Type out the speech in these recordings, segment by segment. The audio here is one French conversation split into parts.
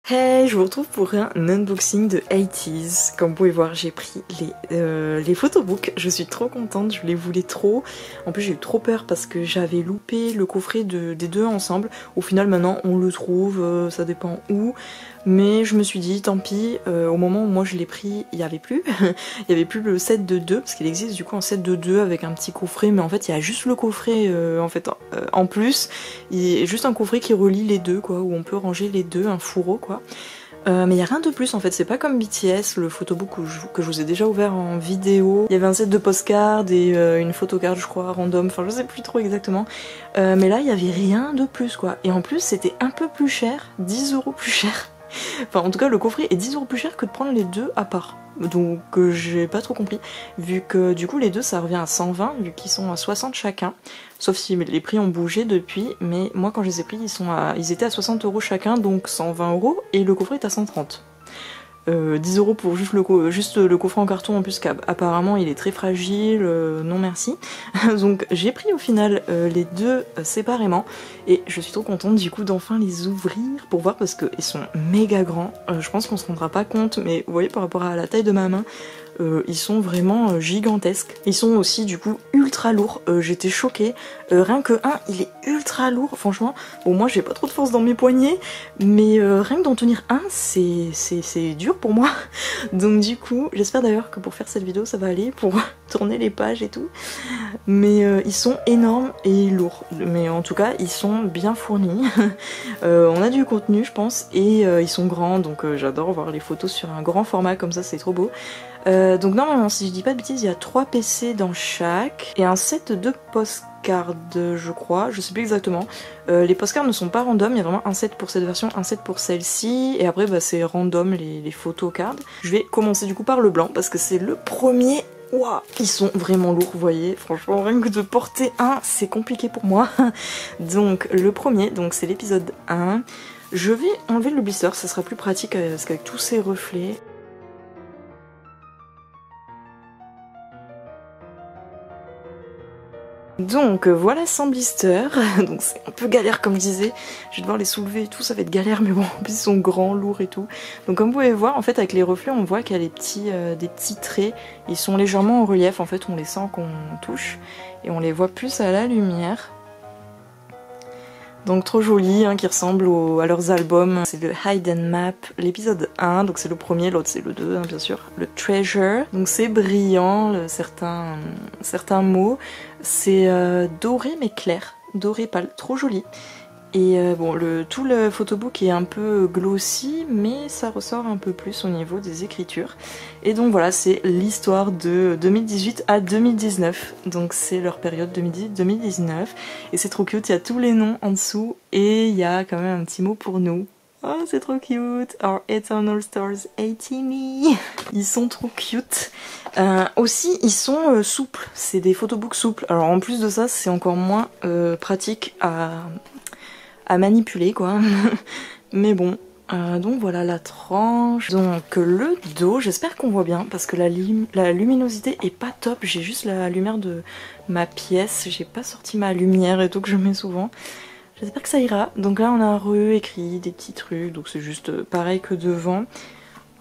Hey, je vous retrouve pour un unboxing de 80s. Comme vous pouvez voir, j'ai pris les photobooks. Je suis trop contente, je les voulais trop. En plus, j'ai eu trop peur parce que j'avais loupé le coffret des deux ensemble. Au final, maintenant, on le trouve, ça dépend où. Mais je me suis dit, tant pis, au moment où moi je l'ai pris, il n'y avait plus. Il n'y avait plus le set de 2, parce qu'il existe du coup un set de 2 avec un petit coffret, mais en fait il y a juste le coffret en plus. Il y a juste un coffret qui relie les deux, quoi, où on peut ranger les deux, un fourreau, quoi. Mais il n'y a rien de plus en fait, c'est pas comme BTS, le photobook que je vous ai déjà ouvert en vidéo. Il y avait un set de postcards et une photocard je crois, random, enfin je sais plus trop exactement. Mais là il n'y avait rien de plus quoi. Et en plus c'était un peu plus cher, 10 € plus cher. Enfin en tout cas le coffret est 10 € plus cher que de prendre les deux à part. Donc j'ai pas trop compris, vu que du coup les deux ça revient à 120, vu qu'ils sont à 60 chacun. Sauf si les prix ont bougé depuis, mais moi quand je les ai pris ils étaient à 60 € chacun, donc 120 €, et le coffret est à 130. 10 € pour juste le coffret en carton, en plus qu'apparemment il est très fragile, non merci. Donc j'ai pris au final les deux séparément et je suis trop contente du coup d'enfin les ouvrir pour voir parce qu'ils sont méga grands. Je pense qu'on se rendra pas compte, mais vous voyez par rapport à la taille de ma main, ils sont vraiment gigantesques. Ils sont aussi du coup ultra lourds, j'étais choquée. Rien que un, il est ultra lourd, franchement. Bon moi j'ai pas trop de force dans mes poignets, mais rien que d'en tenir un, c'est dur pour moi. Donc du coup, j'espère d'ailleurs que pour faire cette vidéo ça va aller, pour tourner les pages et tout. Mais ils sont énormes et lourds. Mais en tout cas, ils sont bien fournis. On a du contenu je pense, et ils sont grands, donc j'adore voir les photos sur un grand format comme ça, c'est trop beau. Donc normalement, si je dis pas de bêtises, il y a 3 PC dans chaque et un set de postcards, je crois, je sais plus exactement. Les postcards ne sont pas random, il y a vraiment un set pour cette version, un set pour celle-ci, et après bah, c'est random les photocards. Je vais commencer du coup par le blanc parce que c'est le premier. Waouh, ils sont vraiment lourds, vous voyez, franchement rien que de porter un, c'est compliqué pour moi. Donc le premier, donc c'est l'épisode 1. Je vais enlever le blister, ça sera plus pratique parce qu'avec tous ces reflets. Donc voilà sans blister, donc c'est un peu galère comme je disais, je vais devoir les soulever et tout, ça va être galère, mais bon, en plus ils sont grands, lourds et tout. Donc comme vous pouvez voir, en fait avec les reflets on voit qu'il y a des petits traits, ils sont légèrement en relief, en fait on les sent qu'on touche, et on les voit plus à la lumière. Donc trop joli, hein, qui ressemble à leurs albums. C'est le Hidden Map, l'épisode 1, donc c'est le premier, l'autre c'est le 2, hein, bien sûr. Le Treasure, donc c'est brillant, certains mots. C'est doré mais clair, doré pâle, trop joli. Et bon, tout le photobook est un peu glossy, mais ça ressort un peu plus au niveau des écritures. Et donc voilà, c'est l'histoire de 2018 à 2019. Donc c'est leur période 2018-2019. Et c'est trop cute, il y a tous les noms en dessous. Et il y a quand même un petit mot pour nous. Oh, c'est trop cute! Our Eternal Stars 80 me! Ils sont trop cute. Aussi, ils sont souples. C'est des photobooks souples. Alors en plus de ça, c'est encore moins pratique à manipuler quoi. Mais bon, donc voilà la tranche. Donc le dos, j'espère qu'on voit bien parce que la luminosité est pas top. J'ai juste la lumière de ma pièce, j'ai pas sorti ma lumière et tout que je mets souvent. J'espère que ça ira. Donc là on a écrit des petits trucs, donc c'est juste pareil que devant.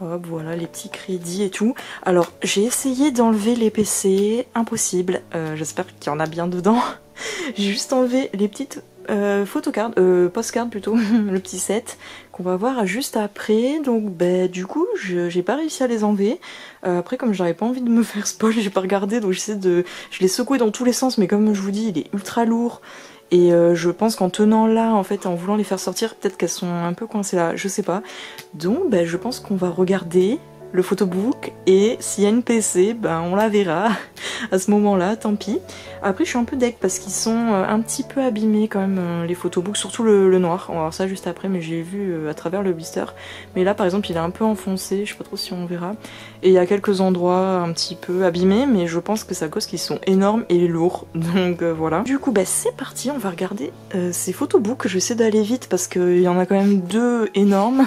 Hop, voilà les petits crédits et tout. Alors j'ai essayé d'enlever les PC, impossible. J'espère qu'il y en a bien dedans. J'ai juste enlevé les petites photocards, postcards plutôt, le petit set qu'on va voir juste après. Donc bah, du coup j'ai pas réussi à les enlever. Après comme j'avais pas envie de me faire spoil, j'ai pas regardé, donc je l'ai secoué dans tous les sens, mais comme je vous dis il est ultra lourd. Et je pense qu'en tenant là, en fait, en voulant les faire sortir, peut-être qu'elles sont un peu coincées là, je sais pas. Donc bah, je pense qu'on va regarder le photobook, et s'il y a une PC, ben on la verra à ce moment-là, tant pis. Après je suis un peu deg parce qu'ils sont un petit peu abîmés quand même, les photobooks, surtout le noir. On va voir ça juste après, mais j'ai vu à travers le blister. Mais là par exemple il est un peu enfoncé, je sais pas trop si on verra. Et il y a quelques endroits un petit peu abîmés, mais je pense que c'est à cause qu'ils sont énormes et lourds. Donc voilà. Du coup bah c'est parti, on va regarder ces photobooks. Je vais essayer d'aller vite parce qu'il y en a quand même 2 énormes.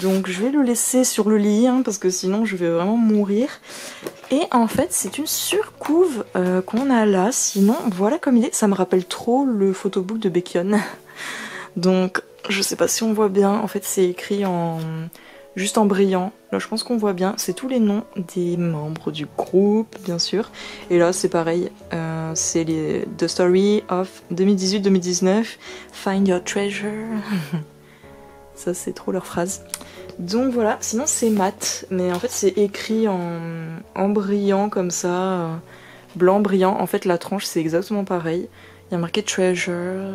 Donc je vais le laisser sur le lit hein, parce que sinon je vais vraiment mourir. Et en fait c'est une surcouve qu'on a là, sinon voilà comme il est. Ça me rappelle trop le photobook de Baekhyun. Donc Je sais pas si on voit bien, en fait c'est écrit en juste en brillant. Là je pense qu'on voit bien, c'est tous les noms des membres du groupe bien sûr. Et là c'est pareil, c'est les The Story of 2018-2019, Find Your Treasure. Ça c'est trop leur phrase. Donc voilà, sinon c'est mat, mais en fait c'est écrit en brillant comme ça, blanc brillant. En fait la tranche c'est exactement pareil. Il y a marqué Treasure,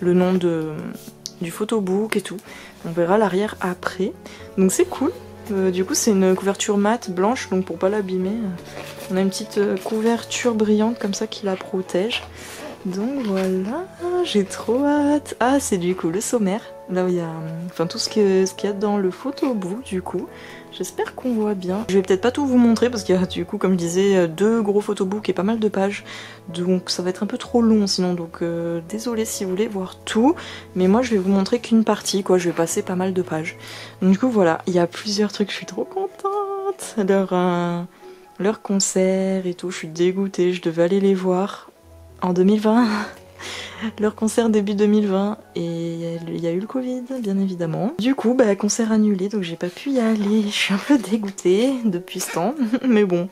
le nom du photobook et tout. On verra l'arrière après. Donc c'est cool. Du coup c'est une couverture mate blanche, donc pour pas l'abîmer, on a une petite couverture brillante comme ça qui la protège. Donc voilà, j'ai trop hâte. Ah c'est du coup le sommaire, là où il y a enfin tout ce qu'il y a dans le photobook du coup. J'espère qu'on voit bien. Je vais peut-être pas tout vous montrer parce qu'il y a du coup comme je disais 2 gros photobooks et pas mal de pages. Donc ça va être un peu trop long sinon, donc désolé si vous voulez voir tout. Mais moi je vais vous montrer qu'une partie quoi, je vais passer pas mal de pages. Donc du coup voilà, il y a plusieurs trucs, je suis trop contente. Leur concert et tout, je suis dégoûtée, je devais aller les voir en 2020. Leur concert début 2020 et il y a eu le Covid bien évidemment. Du coup bah concert annulé donc j'ai pas pu y aller, je suis un peu dégoûtée depuis ce temps. Mais bon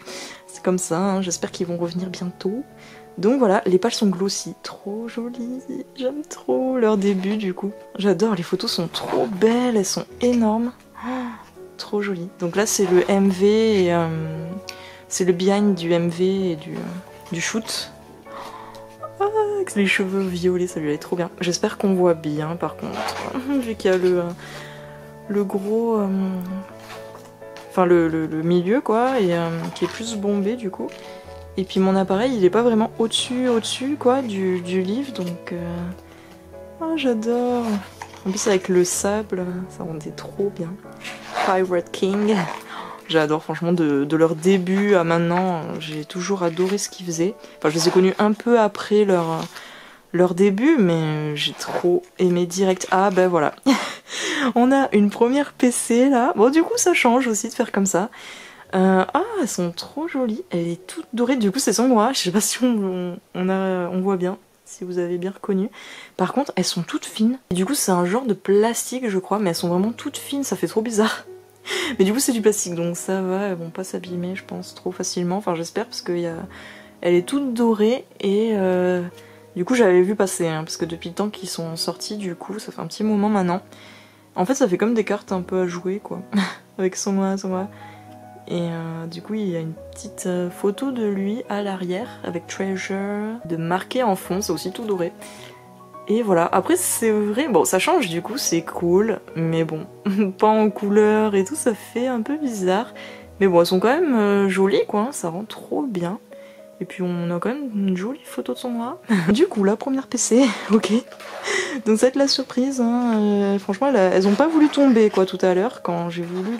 c'est comme ça, hein. J'espère qu'ils vont revenir bientôt. Donc voilà, les pages sont glossy, trop jolies, j'aime trop leur début du coup. J'adore, les photos sont trop belles, elles sont énormes, trop jolies. Donc là c'est le MV et c'est le behind du MV et du shoot. Ah, avec les cheveux violets, ça lui allait trop bien. J'espère qu'on voit bien par contre, vu qu'il y a le gros... enfin le milieu quoi, et qui est plus bombé du coup. Et puis mon appareil il est pas vraiment au-dessus quoi du livre, donc... Oh j'adore. En plus avec le sable, ça rendait trop bien. Pirate King. J'adore franchement de leur début à maintenant, j'ai toujours adoré ce qu'ils faisaient. Enfin je les ai connus un peu après leur début, mais j'ai trop aimé direct. Ah ben voilà, on a une première PC là. Bon du coup ça change aussi de faire comme ça. Ah elles sont trop jolies, elle est toute dorée, du coup c'est Songwa, je sais pas si on voit bien, si vous avez bien reconnu. Par contre elles sont toutes fines, et du coup c'est un genre de plastique je crois, mais elles sont vraiment toutes fines, ça fait trop bizarre. Mais du coup c'est du plastique donc ça va, elles vont pas s'abîmer je pense trop facilement, enfin j'espère parce que elle est toute dorée et du coup j'avais vu passer hein, parce que depuis le temps qu'ils sont sortis du coup ça fait un petit moment maintenant. En fait ça fait comme des cartes un peu à jouer quoi, avec Songwa. Et du coup il y a une petite photo de lui à l'arrière avec Treasure de marqué en fond, c'est aussi tout doré. Et voilà, après c'est vrai, bon ça change du coup, c'est cool, mais bon, pas en couleur et tout, ça fait un peu bizarre. Mais bon, elles sont quand même jolies quoi, ça rend trop bien. Et puis on a quand même une jolie photo de son bras. Du coup, la première PC, ok. Donc ça va être la surprise, hein. Franchement elles ont pas voulu tomber quoi tout à l'heure quand j'ai voulu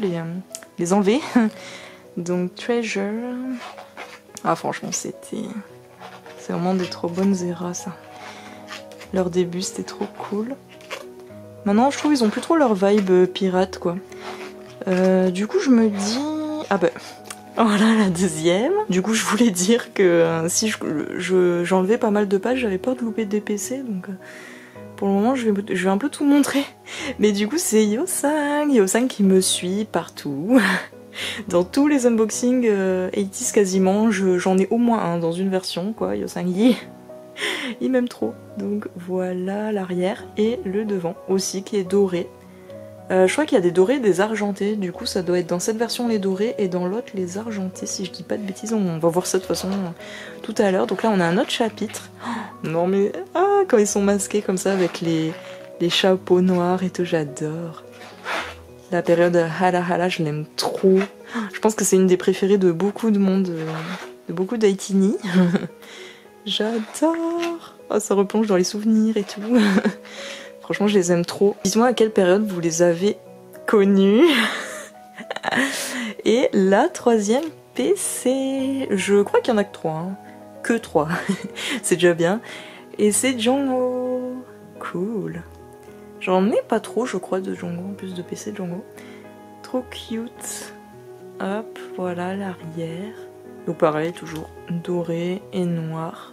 les enlever. Donc Treasure... Ah franchement c'est vraiment des trop bonnes eras ça. Leur début c'était trop cool. Maintenant je trouve ils ont plus trop leur vibe pirate quoi. Du coup je me dis... Ah bah voilà la deuxième. Du coup je voulais dire que si j'enlevais pas mal de pages, j'avais peur de louper des PC donc pour le moment je vais un peu tout montrer. Mais du coup c'est Yeosang qui me suit partout. Dans tous les unboxings 80s quasiment, j'en ai au moins un dans une version quoi, Yeosang Yi. Il m'aime trop. Donc voilà l'arrière et le devant aussi qui est doré. Je crois qu'il y a des dorés et des argentés, du coup ça doit être dans cette version les dorés et dans l'autre les argentés si je dis pas de bêtises, on va voir ça de toute façon tout à l'heure. Donc là on a un autre chapitre. Oh, non mais ah quand ils sont masqués comme ça avec les chapeaux noirs et tout, j'adore. La période Hala Hala je l'aime trop. Je pense que c'est une des préférées de beaucoup de monde, de beaucoup d'Aitini. J'adore. Oh, ça replonge dans les souvenirs et tout. Franchement, je les aime trop. Dites-moi à quelle période vous les avez connus. Et la troisième PC. Je crois qu'il y en a que 3. Hein. Que 3. C'est déjà bien. Et c'est Jongho. Cool. J'en ai pas trop, je crois, de Jongho. En plus de PC de Jongho. Trop cute. Hop, voilà l'arrière. Donc pareil, toujours doré et noir.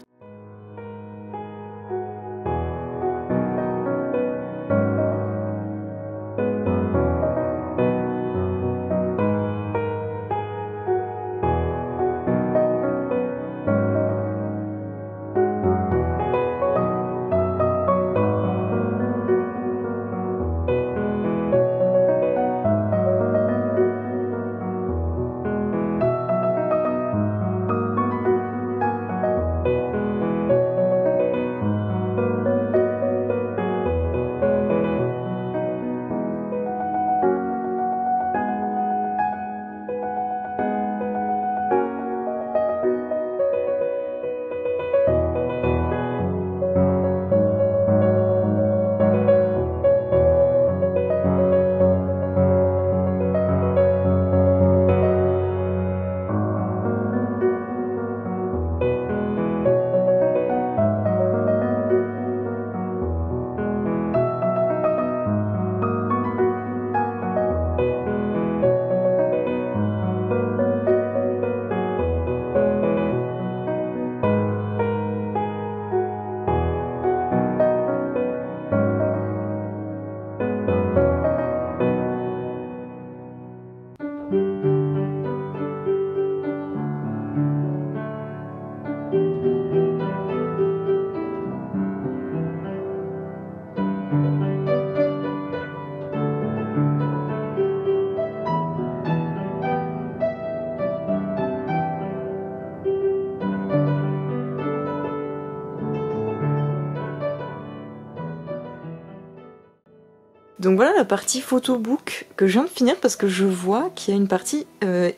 Donc voilà la partie photobook que je viens de finir parce que je vois qu'il y a une partie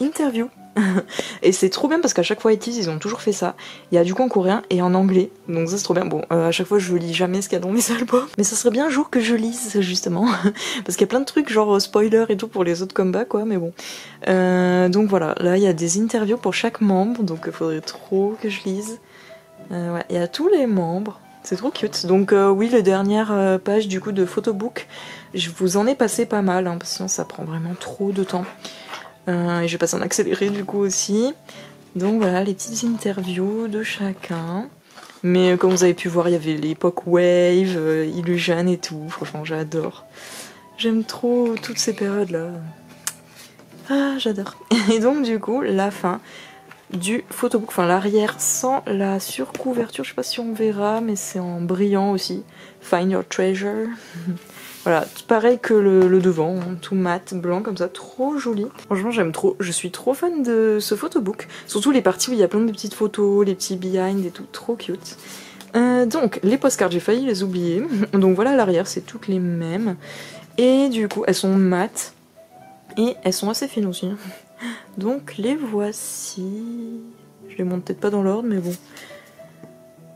interview. Et c'est trop bien parce qu'à chaque fois ITZY ils ont toujours fait ça. Il y a du coup en coréen et en anglais. Donc ça c'est trop bien. Bon à chaque fois je lis jamais ce qu'il y a dans mes albums. Mais ça serait bien un jour que je lise justement. Parce qu'il y a plein de trucs genre spoiler et tout pour les autres comebacks quoi. Mais bon. Donc voilà, là il y a des interviews pour chaque membre. Donc il faudrait trop que je lise. Ouais, il y a tous les membres. C'est trop cute. Donc oui, les dernières pages du coup de photobook, je vous en ai passé pas mal, hein, parce que sinon ça prend vraiment trop de temps. Et je vais passer en accéléré du coup aussi. Donc voilà, les petites interviews de chacun. Mais comme vous avez pu voir, il y avait l'époque Wave, Illusion et tout. Franchement, j'adore. J'aime trop toutes ces périodes-là. Ah, j'adore. Et donc du coup, la fin du photobook, enfin l'arrière sans la surcouverture, je sais pas si on verra, mais c'est en brillant aussi. Find your treasure. Voilà, pareil que le devant, hein, tout mat, blanc comme ça, trop joli. Franchement j'aime trop, je suis trop fan de ce photobook. Surtout les parties où il y a plein de petites photos, les petits behind et tout, trop cute. Donc les postcards, j'ai failli les oublier. Donc voilà à l'arrière, c'est toutes les mêmes. Et du coup elles sont mates. Et elles sont assez fines aussi. Donc les voici. Je les montre peut-être pas dans l'ordre, mais bon.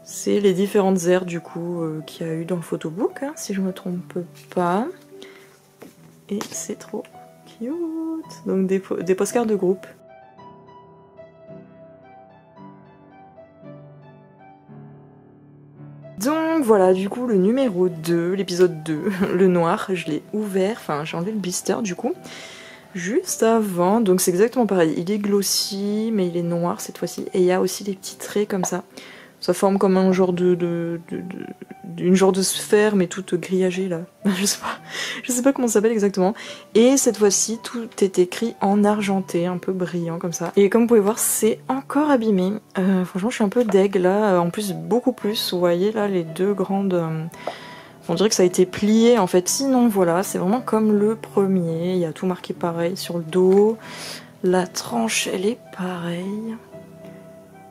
C'est les différentes aires du coup qu'il y a eu dans le photobook, hein, si je me trompe pas. Et c'est trop cute. Donc des postcards de groupe. Donc voilà, du coup le numéro 2, l'épisode 2, le noir, je l'ai ouvert, enfin j'ai enlevé le blister du coup. Juste avant, donc c'est exactement pareil, il est glossy mais il est noir cette fois-ci et il y a aussi des petits traits comme ça. Ça forme comme un genre une genre de sphère mais toute grillagée là. Je sais pas comment ça s'appelle exactement. Et cette fois-ci tout est écrit en argenté, un peu brillant comme ça. Et comme vous pouvez voir c'est encore abîmé. Franchement je suis un peu deg là, en plus beaucoup plus. Vous voyez là les deux grandes... On dirait que ça a été plié en fait, sinon voilà, c'est vraiment comme le premier, il y a tout marqué pareil sur le dos, la tranche elle est pareille,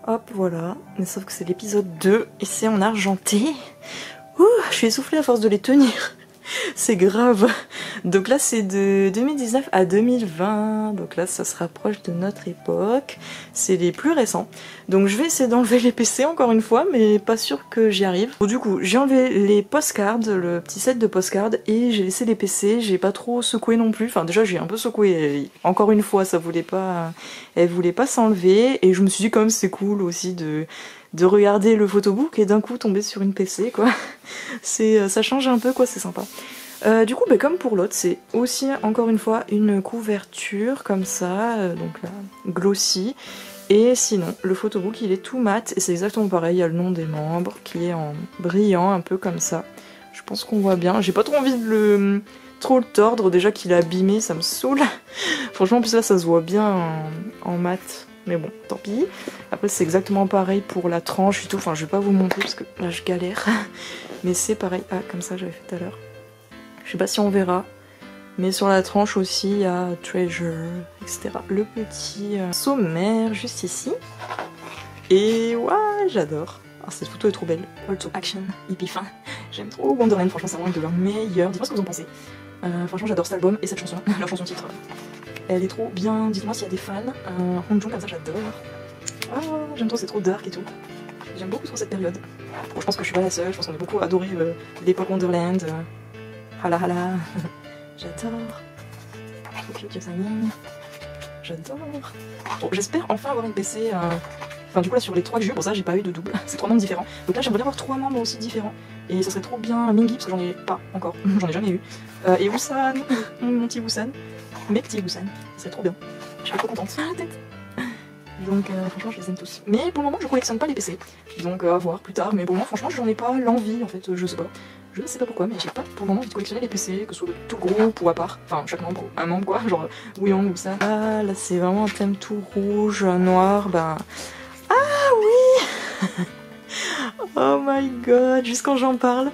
hop voilà, mais sauf que c'est l'épisode 2 et c'est en argenté. Ouh, je suis essoufflée à force de les tenir. C'est grave. Donc là c'est de 2019 à 2020, donc là ça se rapproche de notre époque, c'est les plus récents. Donc je vais essayer d'enlever les PC encore une fois, mais pas sûr que j'y arrive. Donc, du coup j'ai enlevé les postcards, le petit set de postcards, et j'ai laissé les PC, j'ai pas trop secoué non plus, enfin déjà j'ai un peu secoué, encore une fois ça voulait pas, elle voulait pas s'enlever, et je me suis dit quand même c'est cool aussi de regarder le photobook et d'un coup tomber sur une PC quoi. Ça change un peu quoi, c'est sympa. Du coup, bah, comme pour l'autre, c'est aussi encore une fois une couverture comme ça, donc là, glossy. Et sinon, le photobook il est tout mat et c'est exactement pareil, il y a le nom des membres qui est en brillant un peu comme ça. Je pense qu'on voit bien. J'ai pas trop envie de trop le tordre, déjà qu'il est abîmé, ça me saoule. Franchement, en plus là ça se voit bien en mat. Mais bon, tant pis. Après c'est exactement pareil pour la tranche et tout. Enfin je vais pas vous montrer parce que là je galère. Mais c'est pareil. Ah comme ça j'avais fait tout à l'heure. Je sais pas si on verra. Mais sur la tranche aussi il y a Treasure, etc. Le petit sommaire juste ici. Et ouais j'adore. Ah, cette photo est trop belle. Call to action, hippie fin. J'aime trop Wonderland, franchement c'est vraiment une de leurs meilleures. Dites-moi ce que vous en pensez. Franchement j'adore cet album et cette chanson, leur chanson titre. Elle est trop bien, dites-moi s'il y a des fans. Hongjong comme ça j'adore. Ah, j'aime trop, c'est trop dark et tout. J'aime beaucoup trop cette période. Bon, je pense que je suis pas la seule, je pense qu'on a beaucoup adoré l'époque Wonderland. Hala hala. J'adore. Trop cute Yosami. J'adore. Bon, j'espère enfin avoir une PC. Enfin du coup là sur les 3 que j'ai eu, pour ça j'ai pas eu de double, c'est 3 membres différents. Donc là j'aimerais bien avoir 3 membres aussi différents. Et ça serait trop bien Mingi parce que j'en ai pas encore, j'en ai jamais eu. Et Wusan, mon petit Wusan, mes petits Wusan, c'est trop bien. Je suis trop contente. La tête. Donc franchement je les aime tous. Mais pour le moment je collectionne pas les PC. Donc à voir plus tard, mais pour le moment franchement j'en ai pas l'envie en fait, je sais pas. Je ne sais pas pourquoi mais j'ai pas pour le moment envie de collectionner les PC, que ce soit de tout groupe ou à part. Enfin chaque membre, un membre quoi, genre Wuyong ou ça. Ah là c'est vraiment un thème tout rouge, noir, ben... Ah oui. Oh my god, juste quand j'en parle.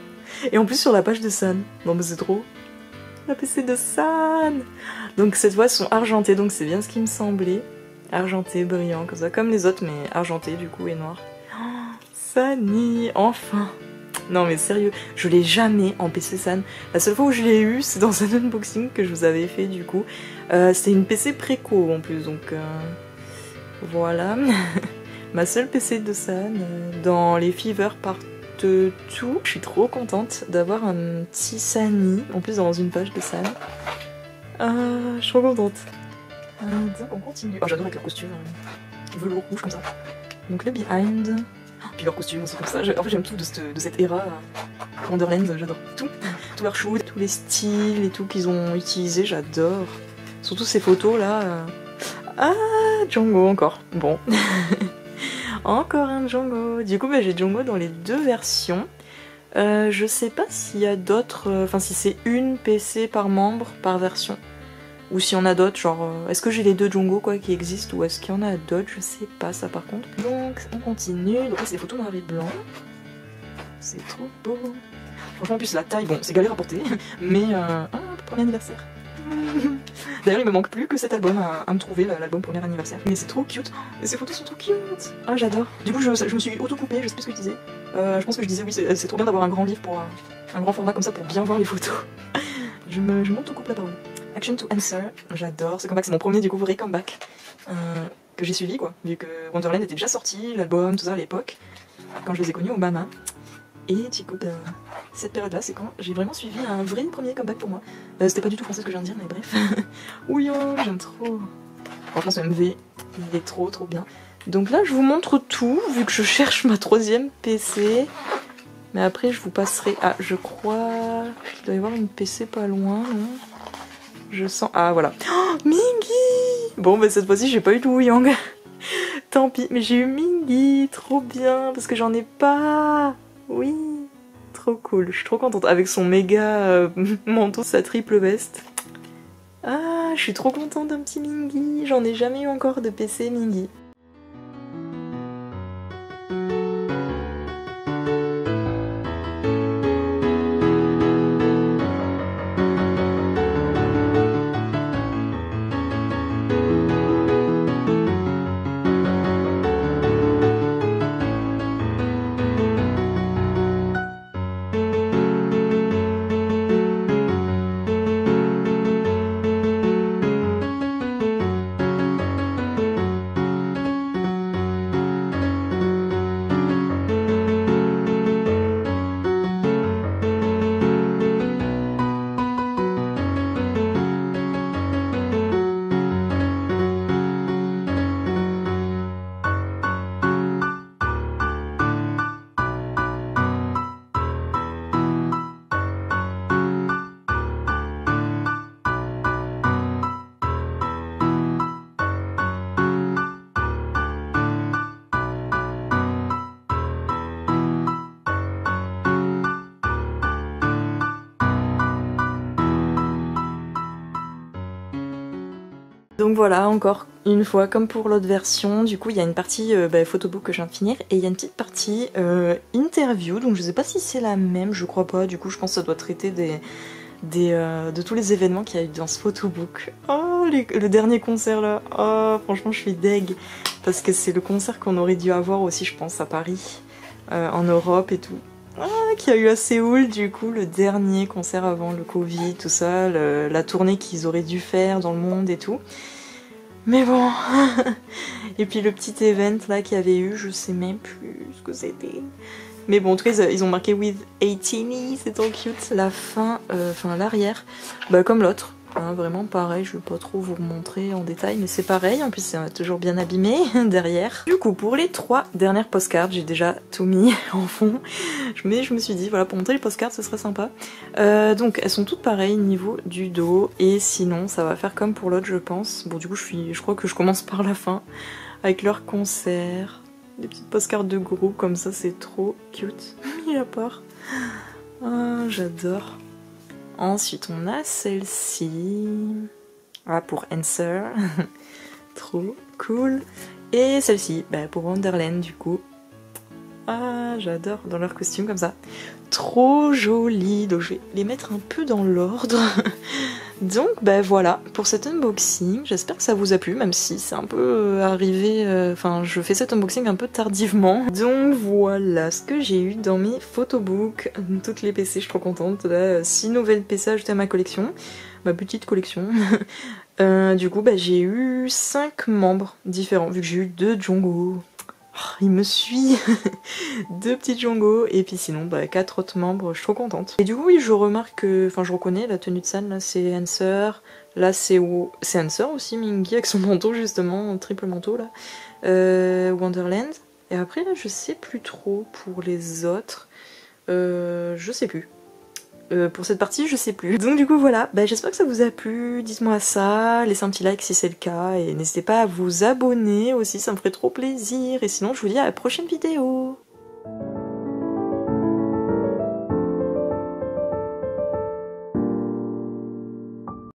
Et en plus sur la page de San. Non mais c'est trop. La PC de San. Donc cette fois elles sont argentées, donc c'est bien ce qui me semblait. Argenté, brillant, comme ça, comme les autres, mais argenté du coup et noir. Oh, Sunny, enfin. Non mais sérieux, je l'ai jamais en PC San. La seule fois où je l'ai eu, c'est dans un unboxing que je vous avais fait du coup. C'était une PC préco en plus, donc voilà. Ma seule PC de San dans les Fever Part 2. Je suis trop contente d'avoir un petit Sani, en plus dans une page de San. Je suis trop contente. Donc on continue. Oh, j'adore avec leur costume, velours rouge comme ça. Donc le behind, puis leur costume aussi comme ça. En fait j'aime tout de cette era Wonderland, j'adore tout. Tous leurs shoots, tous les styles et tout qu'ils ont utilisé, j'adore. Surtout ces photos là. Ah, Django encore. Bon. Encore un Django. Du coup bah, j'ai Django dans les deux versions. Je sais pas s'il y a d'autres, enfin si c'est une PC par membre, par version. Ou si on a d'autres, genre, est-ce que j'ai les deux Django quoi qui existent ou est-ce qu'il y en a d'autres, je sais pas ça par contre. Donc on continue, donc là c'est des photos noir et blanc. C'est trop beau. Franchement en plus la taille, bon c'est galère à porter, mais premier anniversaire. D'ailleurs il me manque plus que cet album à me trouver, l'album premier anniversaire. Mais c'est trop cute, et ces photos sont trop cute. Ah j'adore. Du coup je me suis auto-coupée, je sais plus ce que je disais. Je pense que je disais oui c'est trop bien d'avoir un grand livre pour un grand format comme ça pour bien voir les photos. je m'auto-coupe la parole. Action to Answer, j'adore ce comeback, c'est mon premier du coup vrai comeback que j'ai suivi quoi, vu que Wonderland était déjà sorti, l'album, tout ça à l'époque, quand je les ai connus au Mama. Et du coup, cette période-là, c'est quand j'ai vraiment suivi un vrai premier comeback pour moi. C'était pas du tout français ce que je viens de dire, mais bref. Oui, oh, j'aime trop. Franchement, ce MV, il est trop bien. Donc là, je vous montre tout, vu que je cherche ma troisième PC. Mais après, je vous passerai... Ah, je crois qu'il doit y avoir une PC pas loin, non ? Je sens... Ah, voilà. Oh, Mingy! Bon, bah cette fois-ci, j'ai pas eu de Wooyoung. Tant pis, mais j'ai eu Mingy, trop bien, parce que j'en ai pas. Oui, trop cool, je suis trop contente. Avec son méga manteau, sa triple veste. Ah, je suis trop contente d'un petit Mingy. J'en ai jamais eu encore de PC Mingy. Donc voilà, encore une fois, comme pour l'autre version, du coup il y a une partie photobook que je viens de finir, et il y a une petite partie interview, donc je sais pas si c'est la même, je crois pas, du coup je pense que ça doit traiter de tous les événements qu'il y a eu dans ce photobook. Oh, le dernier concert là, oh franchement je suis deg, parce que c'est le concert qu'on aurait dû avoir aussi je pense à Paris, en Europe et tout. Qu'il y a eu à Séoul du coup, le dernier concert avant le Covid, tout ça, la tournée qu'ils auraient dû faire dans le monde et tout. Mais bon. Et puis le petit event là qu'il y avait eu, je sais même plus ce que c'était. Mais bon, en tout cas ils ont marqué with 18, c'est trop cute. La fin, enfin l'arrière, comme l'autre. Hein, vraiment pareil, je vais pas trop vous montrer en détail, mais c'est pareil, en plus c'est toujours bien abîmé derrière. Du coup pour les 3 dernières postcards, j'ai déjà tout mis en fond, mais je me suis dit voilà, pour montrer les postcards ce serait sympa. Donc elles sont toutes pareilles niveau du dos, et sinon ça va faire comme pour l'autre je pense. Bon du coup je crois que je commence par la fin, avec leur concert, des petites postcards de groupe comme ça, c'est trop cute, mis à part. Ah, j'adore. Ensuite, on a celle-ci. Ah, pour Answer. Trop cool. Et celle-ci, pour Wonderland, du coup. Ah, j'adore, dans leur costume, comme ça. Trop joli. Donc, je vais les mettre un peu dans l'ordre. Donc bah voilà pour cet unboxing, j'espère que ça vous a plu, même si c'est un peu arrivé, enfin je fais cet unboxing un peu tardivement. Donc voilà ce que j'ai eu dans mes photobooks, toutes les PC, je suis trop contente, là, 6 nouvelles PC ajoutées à ma collection, ma petite collection. Du coup bah j'ai eu 5 membres différents, vu que j'ai eu 2 Jongo. Oh, il me suit. 2 petits Jongo et puis sinon bah 4 autres membres, je suis trop contente. Et du coup oui je remarque, enfin je reconnais la tenue de scène, là c'est Hanser, là c'est Hanser aussi, Mingy avec son manteau justement, triple manteau là, Wonderland, et après là je sais plus trop pour les autres, je sais plus. Pour cette partie, je sais plus. Donc du coup voilà, bah, j'espère que ça vous a plu, dites-moi ça, laissez un petit like si c'est le cas, et n'hésitez pas à vous abonner aussi, ça me ferait trop plaisir, et sinon je vous dis à la prochaine vidéo.